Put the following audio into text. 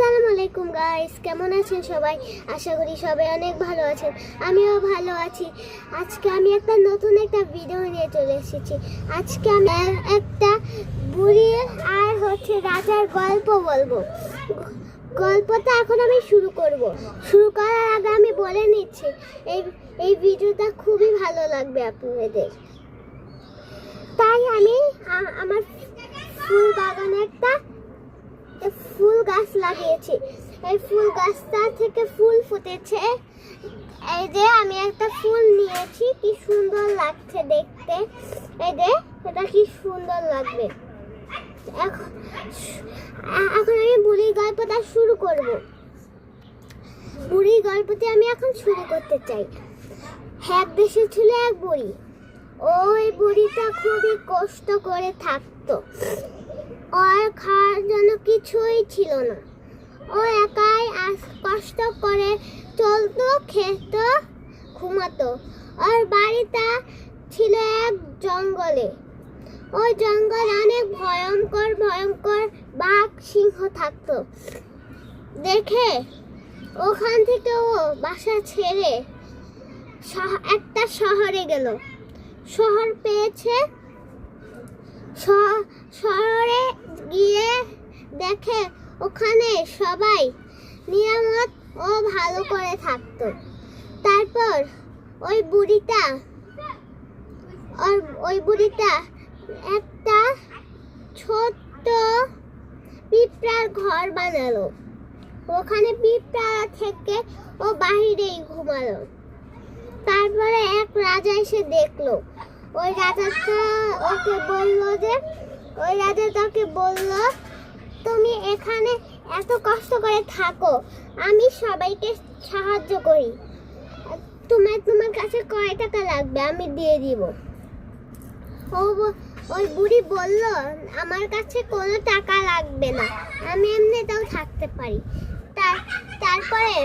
আসসালামু আলাইকুম গাইস, কেমন আছেন সবাই? আশা করি সবাই অনেক ভালো আছেন। আমিও ভালো আছি। আজকে আমি নতুন একটা ভিডিও নিয়ে চলে এসেছি। আজকে আমি একটা বুড়ি আর রাজার গল্প বলবো। গল্পটা এখন আমি শুরু করব। শুরু করার আগে আমি বলে নিচ্ছি, এই ভিডিওটা খুবই ভালো লাগবে আপনাদের। তাই আমি আমার ফুল বাগানে একটা ফুল গাছ লাগিয়েছি। এই ফুল গাছটা থেকে ফুল ফুটেছে। এই যে আমি একটা ফুল নিয়েছি, কি সুন্দর লাগছে দেখতে। এই যে এটা কি সুন্দর লাগবে। এখন আমি বুড়ির গল্পটা শুরু করব। বুড়ির গল্পটি আমি এখন শুরু করতে চাই। এক দেশে ছিল এক বুড়ি। ওই বুড়িটা খুবই কষ্ট করে থাকতো। ওর খাওয়ার জন্য কিছুই ছিল না। ও একাই কষ্ট করে চলতো, খেত, ঘুমাতো। ওর বাড়িটা ছিল এক জঙ্গলে। ওই জঙ্গলে অনেক ভয়ঙ্কর ভয়ঙ্কর বাঘ, সিংহ থাকতো। দেখে ওখান থেকে ও বাসা ছেড়ে একটা শহরে গেল। শহর পেয়েছে। শহরে গিয়ে দেখে ওখানে সবাই নিরাপদ ও ভালো করে থাকতো। তারপর ওই বুড়িটা একটা ছোট্ট পিঁপড়ার ঘর বানালো। ওখানে পিঁপড়া থেকে ও বাহিরেই ঘুমালো। তারপরে এক রাজা এসে দেখলো। ওই রাজাটা ওকে বলল, তুমি এখানে এত কষ্ট করে থাকো, আমি সবাইকে সাহায্য করি। তোমার কাছে কয় টাকা লাগবে আমি দিয়ে দিব। ওই বুড়ি বলল, আমার কাছে কোনো টাকা লাগবে না, আমি এমনিতেও থাকতে পারি। তারপরে